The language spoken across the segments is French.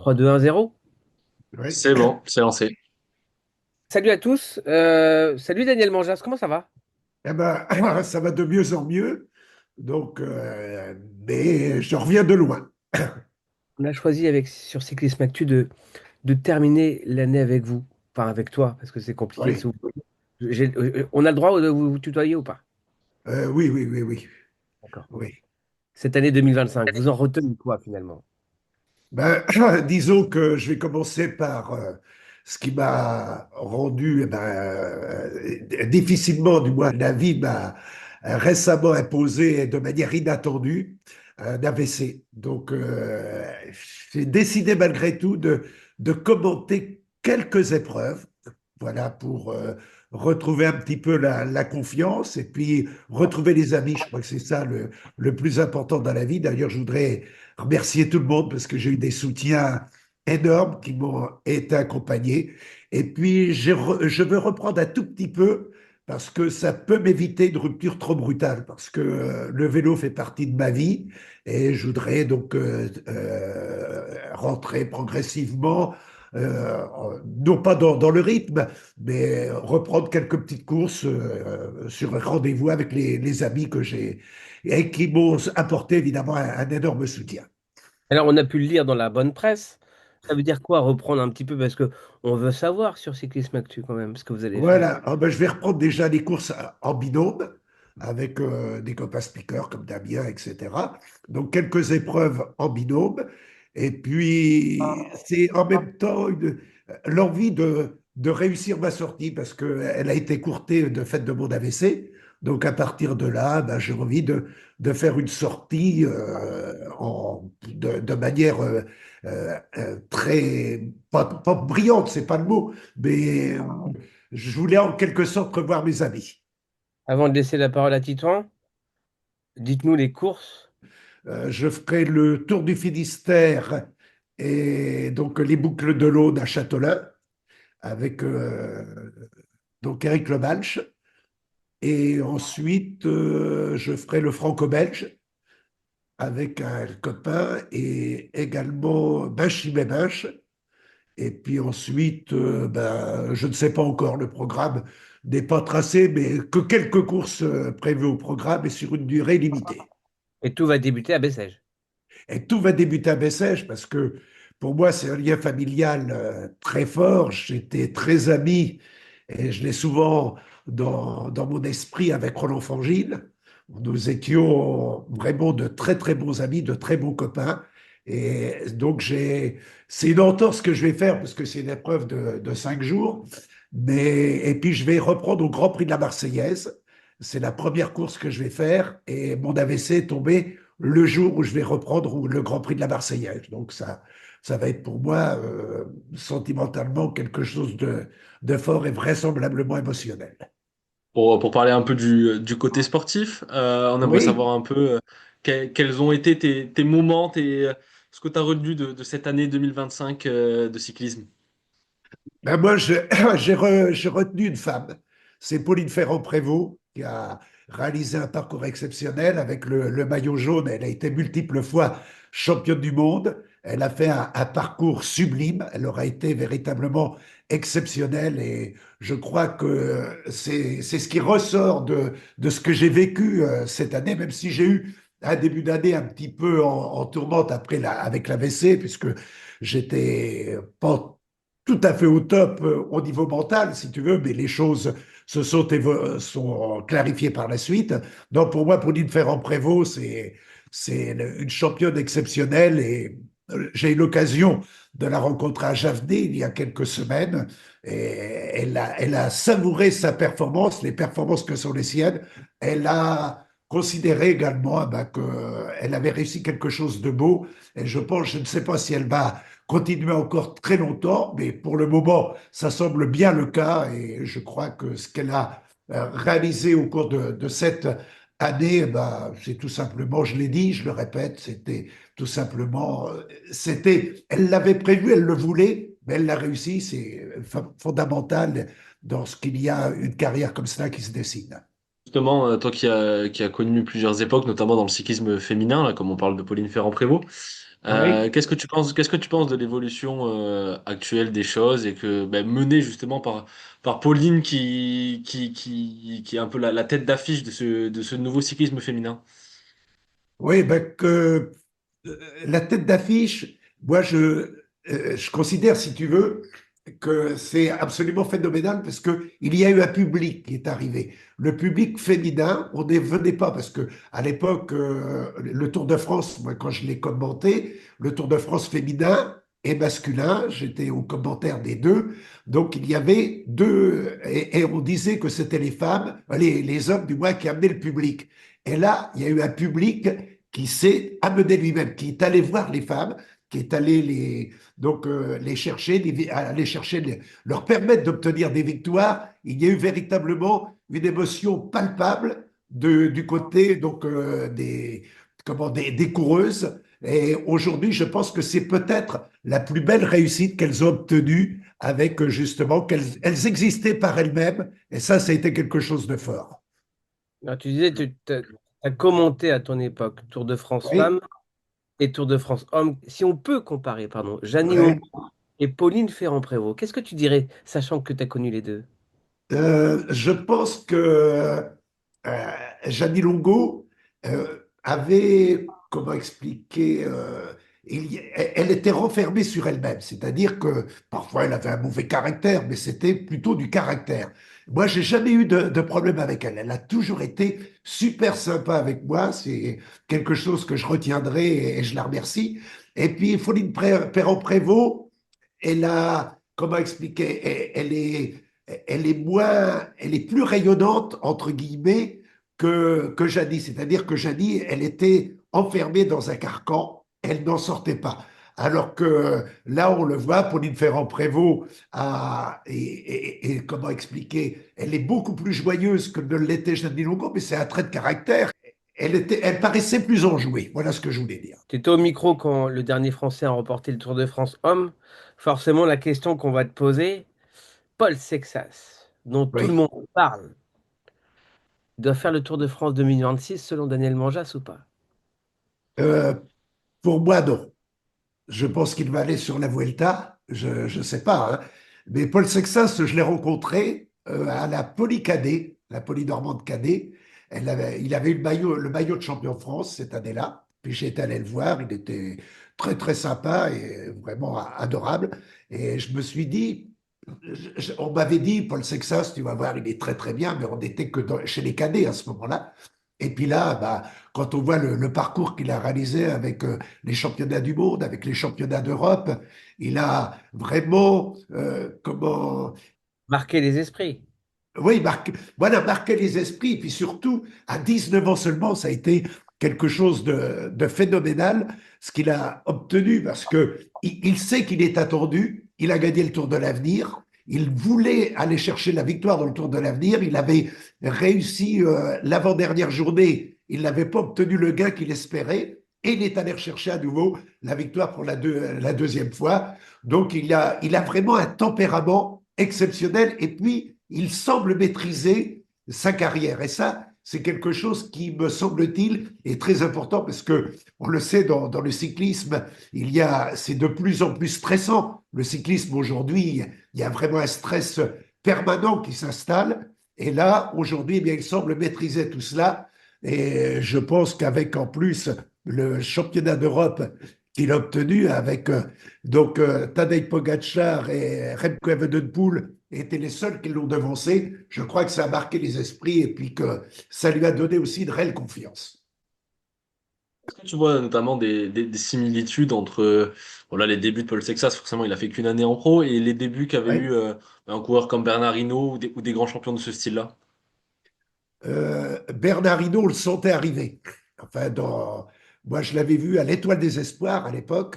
3, 2, 1, 0. Oui. C'est bon, c'est lancé. Salut à tous. Salut Daniel Manjas, comment ça va? Eh ben, ça va de mieux en mieux. Donc, mais je reviens de loin. On a choisi sur Cyclisme Actu de terminer l'année avec vous. Enfin, avec toi, parce que c'est compliqué. Oui. On a le droit de vous tutoyer ou pas? Oui, oui, oui, oui, D'accord. oui. Cette année 2025, vous en retenez quoi finalement? Ben, disons que je vais commencer par ce qui m'a rendu difficilement, du moins, la vie m'a récemment imposé de manière inattendue un AVC. Donc, j'ai décidé malgré tout de commenter quelques épreuves, voilà, pour retrouver un petit peu la confiance et puis retrouver les amis. Je crois que c'est ça le plus important dans la vie. D'ailleurs, je voudrais remercier tout le monde parce que j'ai eu des soutiens énormes qui m'ont été accompagnés. Et puis, je veux reprendre un tout petit peu parce que ça peut m'éviter une rupture trop brutale, parce que le vélo fait partie de ma vie et je voudrais donc rentrer progressivement, non pas dans le rythme, mais reprendre quelques petites courses sur un rendez-vous avec les amis que j'ai et qui m'ont apporté évidemment un énorme soutien. Alors, on a pu le lire dans la bonne presse. Ça veut dire quoi reprendre un petit peu? Parce que on veut savoir sur Cyclisme Actu quand même ce que vous allez faire. Voilà. Ah ben, je vais reprendre déjà les courses en binôme avec des copains speakers comme Damien, etc. Donc quelques épreuves en binôme. Et puis c'est en même temps l'envie de réussir ma sortie parce qu'elle a été courtée de fait de mon AVC. Donc à partir de là, ben, j'ai envie de faire une sortie de manière très, pas brillante, c'est pas le mot, mais je voulais en quelque sorte revoir mes amis. Avant de laisser la parole à Titouan, dites-nous les courses. Je ferai le Tour du Finistère et donc les boucles de l'Aude à Châtelain avec donc Eric Lemalch. Et ensuite, je ferai le Franco-Belge avec un copain et également Binche. Et puis ensuite, ben, je ne sais pas encore, le programme n'est pas tracé, mais que quelques courses prévues au programme et sur une durée limitée. Et tout va débuter à Bessèges. Et tout va débuter à Bessèges parce que pour moi, c'est un lien familial très fort. J'étais très ami et je l'ai souvent dans mon esprit avec Roland Fangine. Nous étions vraiment de très très bons amis, de très bons copains. Et donc c'est une entorse que je vais faire parce que c'est une épreuve de 5 jours. Et puis je vais reprendre au Grand Prix de la Marseillaise. C'est la première course que je vais faire et mon AVC est tombé le jour où je vais reprendre le Grand Prix de la Marseillaise. Donc ça va être pour moi sentimentalement quelque chose de fort et vraisemblablement émotionnel. Pour parler un peu du côté sportif, on aimerait Oui, savoir un peu quels ont été tes moments, ce que tu as retenu de cette année 2025 de cyclisme. ben moi j'ai retenu une femme, c'est Pauline Ferrand-Prévot qui a réalisé un parcours exceptionnel avec le maillot jaune. Elle a été multiple fois championne du monde. Elle a fait un parcours sublime. Elle aura été véritablement exceptionnelle et je crois que c'est ce qui ressort de ce que j'ai vécu cette année, même si j'ai eu un début d'année un petit peu en tourmente après avec l'AVC, puisque j'étais pas tout à fait au top au niveau mental, si tu veux, mais les choses sont clarifiées par la suite. Donc pour moi, Pauline Ferrand-Prévot, c'est une championne exceptionnelle et j'ai eu l'occasion de la rencontrer à Javelot il y a quelques semaines et elle a savouré sa performance, les performances que sont les siennes. Elle a considéré également qu'elle avait réussi quelque chose de beau et je pense, je ne sais pas si elle va continuer encore très longtemps, mais pour le moment, ça semble bien le cas et je crois que ce qu'elle a réalisé au cours de cette année, ben, c'est tout simplement, je l'ai dit, je le répète, c'était tout simplement, elle l'avait prévu, elle le voulait, mais elle l'a réussi, c'est fondamental dans ce qu'il y a une carrière comme cela qui se dessine. Justement, toi qui as connu plusieurs époques, notamment dans le cyclisme féminin, là, comme on parle de Pauline Ferrand-Prévot, Oui. Qu'est-ce que tu penses de l'évolution actuelle des choses et que menée justement par Pauline qui est un peu la tête d'affiche de ce nouveau cyclisme féminin? Oui, ben que la tête d'affiche, moi je considère, si tu veux, que c'est absolument phénoménal parce que il y a eu un public qui est arrivé. Le public féminin, on ne venait pas parce que à l'époque, le Tour de France, moi quand je l'ai commenté, le Tour de France féminin et masculin, j'étais au commentaire des deux, donc il y avait deux, et on disait que c'était les femmes, les hommes du moins qui amenaient le public. Et là, il y a eu un public qui s'est amené lui-même, qui est allé voir les femmes, qui est allé les chercher, leur permettre d'obtenir des victoires. Il y a eu véritablement une émotion palpable du côté des coureuses. Et aujourd'hui, je pense que c'est peut-être la plus belle réussite qu'elles ont obtenue avec justement qu'elles existaient par elles-mêmes. Et ça a été quelque chose de fort. Alors, tu disais, tu as commenté à ton époque Tour de France Oui, femmes et Tour de France hommes. Si on peut comparer, pardon, Jeannie ouais. Longo et Pauline Ferrand-Prévot, qu'est-ce que tu dirais, sachant que tu as connu les deux? Je pense que Jeannie Longo avait, comment expliquer, elle était renfermée sur elle-même, c'est-à-dire que parfois elle avait un mauvais caractère, mais c'était plutôt du caractère. Moi, j'ai jamais eu de problème avec elle. Elle a toujours été super sympa avec moi. C'est quelque chose que je retiendrai et je la remercie. Et puis, Pauline Perron-Prévot, elle a, comment expliquer, elle est plus rayonnante, entre guillemets, que Jadis. C'est-à-dire que Jadis, elle était enfermée dans un carcan, elle n'en sortait pas. Alors que là, on le voit, Pauline Ferrand-Prévot comment expliquer, elle est beaucoup plus joyeuse que ne l'était Jeanne Longo, mais c'est un trait de caractère. Elle paraissait plus enjouée. Voilà ce que je voulais dire. Tu étais au micro quand le dernier Français a remporté le Tour de France homme. Forcément, la question qu'on va te poser, Paul Sexas, dont tout le Oui. monde parle, doit faire le Tour de France 2026 selon Daniel Manjas ou pas? Euh, pour moi, non. Je pense qu'il va aller sur la Vuelta, je ne sais pas, hein. Mais Paul Sexas, je l'ai rencontré à la Poly Cadet, la Poly Normande Cadet. Il avait eu le maillot de champion de France cette année-là. Puis j'étais allé le voir, il était très très sympa et vraiment adorable. Et je me suis dit, on m'avait dit, Paul Sexas, tu vas voir, il est très très bien, mais on n'était que chez les cadets à ce moment-là. Et puis là, bah, quand on voit le parcours qu'il a réalisé avec les championnats du monde, avec les championnats d'Europe, il a vraiment, Marquer les esprits. oui, voilà, marqué les esprits. Et puis surtout, à 19 ans seulement, ça a été quelque chose de phénoménal, ce qu'il a obtenu, parce que il sait qu'il est attendu, il a gagné le Tour de l'Avenir, il voulait aller chercher la victoire dans le Tour de l'Avenir, il avait réussi l'avant-dernière journée, il n'avait pas obtenu le gain qu'il espérait, et il est allé chercher à nouveau la victoire pour la deuxième fois. Donc il a vraiment un tempérament exceptionnel, et puis il semble maîtriser sa carrière. Et ça, c'est quelque chose qui, me semble-t-il, est très important parce que, on le sait, dans le cyclisme, c'est de plus en plus stressant. Le cyclisme aujourd'hui, il y a vraiment un stress permanent qui s'installe. Et là, aujourd'hui, eh bien, il semble maîtriser tout cela. Et je pense qu'avec en plus le championnat d'Europe qu'il a obtenu avec Tadej Pogacar et Remco Evenepoel étaient les seuls qui l'ont devancé. Je crois que ça a marqué les esprits et puis que ça lui a donné aussi une réelle confiance. Est-ce que tu vois notamment des similitudes entre voilà, les débuts de Paul Sexas, forcément il a fait qu'une année en pro, et les débuts qu'avait Ouais. eu un coureur comme Bernard Hinault ou des grands champions de ce style-là? Bernard Hinault, on le sentait arriver. Enfin, moi, je l'avais vu à l'Étoile des Espoirs à l'époque.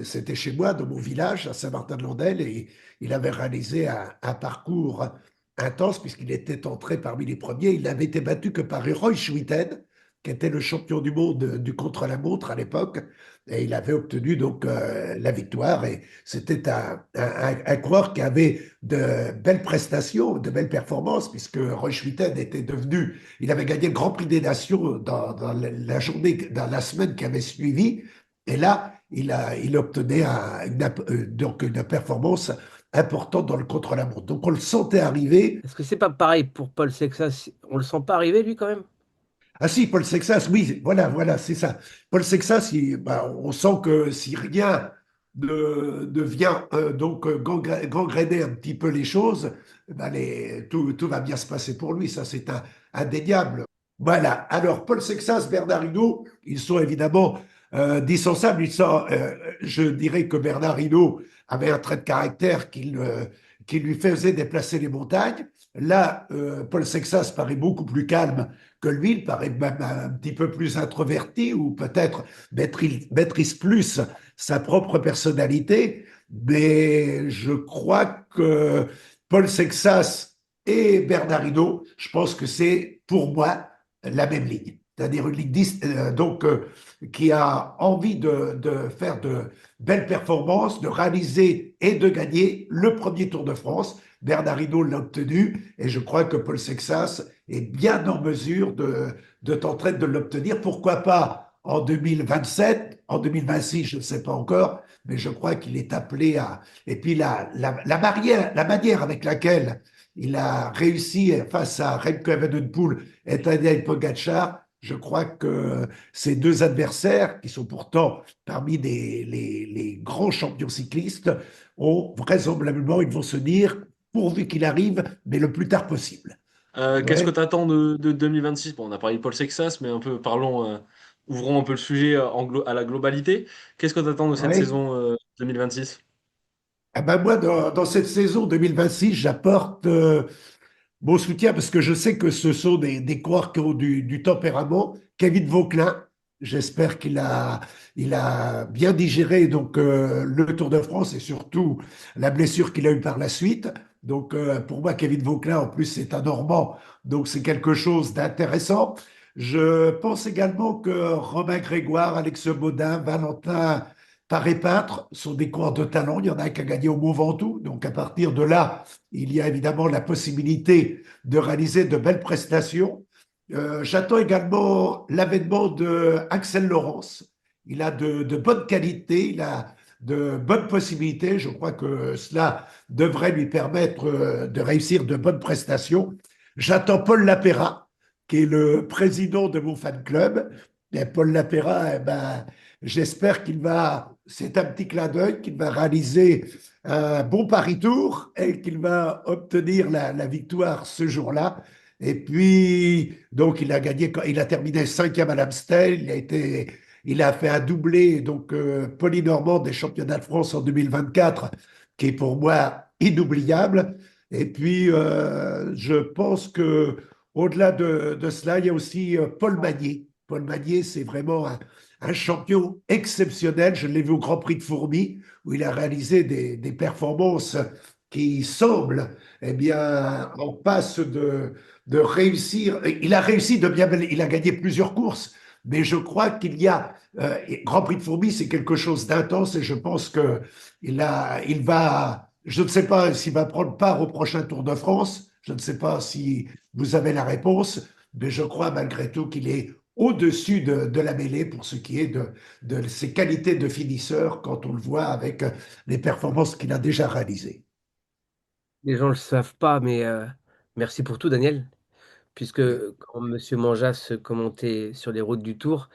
C'était chez moi, dans mon village, à Saint-Martin-de-Landelle, et il avait réalisé un parcours intense puisqu'il était entré parmi les premiers. Il n'avait été battu que par Roy Schwitten, qui était le champion du monde du contre-la-montre à l'époque, et il avait obtenu donc la victoire. Et c'était un coureur qui avait de belles prestations, de belles performances, puisque Roy Schwitten était devenu, il avait gagné le Grand Prix des Nations dans la journée, dans la semaine qui avait suivi. Et là, il obtenait donc une performance importante dans le contre-la-montre. Donc on le sentait arriver. Est-ce que c'est pas pareil pour Paul Sexas? On le sent pas arriver, lui, quand même? Ah si, Paul Sexas, oui, voilà, c'est ça. Paul Sexas, on sent que si rien ne vient gangréner un petit peu les choses, ben, tout va bien se passer pour lui. Ça, c'est indéniable. Voilà. Alors, Paul Sexas, Bernard Hinault, ils sont évidemment dissociables. Je dirais que Bernard Hinault avait un trait de caractère qui lui faisait déplacer les montagnes. Là, Paul Sexas paraît beaucoup plus calme que lui, il paraît même un petit peu plus introverti ou peut-être maîtrise plus sa propre personnalité. Mais je crois que Paul Sexas et Bernard Hinault, je pense que c'est pour moi la même ligne. C'est-à-dire une ligne qui a envie de faire de belles performances, de réaliser et de gagner le premier Tour de France. Bernard Hinault l'a obtenu et je crois que Paul Sexas est bien en mesure de tenter de l'obtenir. Pourquoi pas en 2027, en 2026, je ne sais pas encore, mais je crois qu'il est appelé à. Et puis la manière avec laquelle il a réussi face à Remco Evenepoel et Tadej Pogacar, je crois que ces deux adversaires, qui sont pourtant parmi les grands champions cyclistes, ont vraisemblablement, ils vont se dire, pourvu qu'il arrive, mais le plus tard possible. Qu'est-ce que Ouais, tu attends de 2026? Bon, on a parlé de Paul Sexas, mais un peu parlons, ouvrons un peu le sujet à la globalité. Qu'est-ce que tu attends de cette ouais. saison 2026? Ah ben moi, dans cette saison 2026, j'apporte mon soutien parce que je sais que ce sont des coureurs qui ont du tempérament. Kevin Vauquelin, j'espère il a bien digéré le Tour de France et surtout la blessure qu'il a eue par la suite. Donc pour moi, Kevin Vauquelin, en plus, c'est un Normand, donc c'est quelque chose d'intéressant. Je pense également que Romain Grégoire, Alex Baudin, Valentin Paré-Peintre sont des coureurs de talent. Il y en a un qui a gagné au Mont Ventoux. Donc à partir de là, il y a évidemment la possibilité de réaliser de belles prestations. J'attends également l'avènement de Axel Laurence. Il a de bonnes qualités, il a de bonnes possibilités. Je crois que cela devrait lui permettre de réussir de bonnes prestations. J'attends Paul Lapéra, qui est le président de mon fan club. Et Paul Lapéra, eh ben, j'espère qu'il va, c'est un petit clin d'œil, qu'il va réaliser un bon Paris-Tour et qu'il va obtenir la victoire ce jour-là. Et puis, donc, il a terminé cinquième à l'Amstel. Il a fait un doublé, donc, polynormand des championnats de France en 2024, qui est pour moi inoubliable. Et puis, je pense que au-delà de cela, il y a aussi Paul Magnier. Paul Magnier, c'est vraiment un champion exceptionnel. Je l'ai vu au Grand Prix de Fourmies, où il a réalisé des performances qui semblent, eh bien, en passe de réussir. Il a réussi de bien, il a gagné plusieurs courses, mais je crois qu'il y a Grand Prix de Fourmies, c'est quelque chose d'intense et je pense que il va. Je ne sais pas s'il va prendre part au prochain Tour de France. Je ne sais pas si vous avez la réponse, mais je crois malgré tout qu'il est au-dessus de la mêlée pour ce qui est de ses qualités de finisseur quand on le voit avec les performances qu'il a déjà réalisées. Les gens ne le savent pas, mais merci pour tout, Daniel. Puisque quand Monsieur Manjas commentait sur les routes du Tour,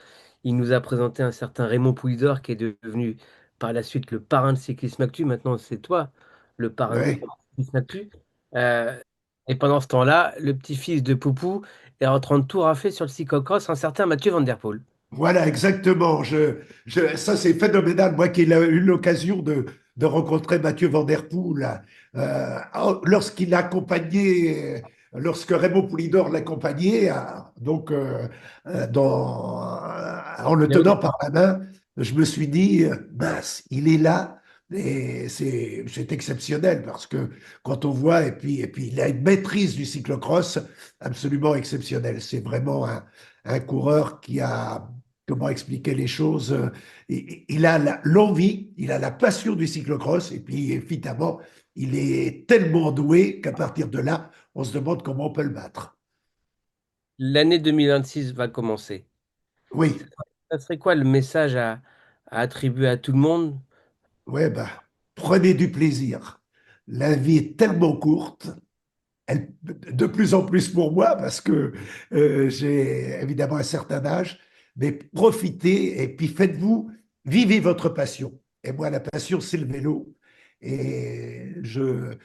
il nous a présenté un certain Raymond Poulidor qui est devenu par la suite le parrain de Cyclisme Actu. Maintenant, c'est toi le parrain de Ouais. Cyclisme Actu. Euh, et pendant ce temps-là, le petit-fils de Poupou est en train de tout rafler sur le cyclocross, un certain Mathieu Van Der Poel. Voilà, exactement. Ça, c'est phénoménal. Moi qui ai eu l'occasion de rencontrer Mathieu Van Der Poel, lorsqu'il accompagnait, lorsque Raymond Poulidor l'accompagnait, en le Là où tenant par la main, je me suis dit, mince, il est là. Et c'est exceptionnel parce que quand on voit, et puis il a une maîtrise du cyclocross absolument exceptionnelle. C'est vraiment un coureur qui a comment expliquer les choses. Il a l'envie, il a la passion du cyclocross, et puis évidemment, il est tellement doué qu'à partir de là, on se demande comment on peut le battre. l'année 2026 va commencer. Oui, Ça serait quoi le message à attribuer à tout le monde. Ouais, bah, prenez du plaisir. La vie est tellement courte, de plus en plus pour moi, parce que j'ai évidemment un certain âge, mais profitez et puis faites-vous, vivez votre passion. Et moi, la passion, c'est le vélo. Et je,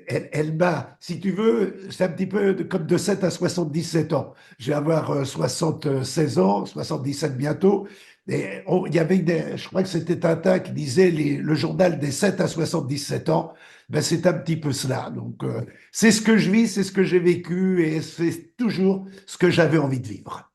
elle m'a, si tu veux, c'est un petit peu comme de 7 à 77 ans. Je vais avoir 76 ans, 77 bientôt. Et il y avait je crois que c'était Tintin qui disait le journal des 7 à 77 ans. Ben, c'est un petit peu cela. Donc, c'est ce que je vis, c'est ce que j'ai vécu et c'est toujours ce que j'avais envie de vivre.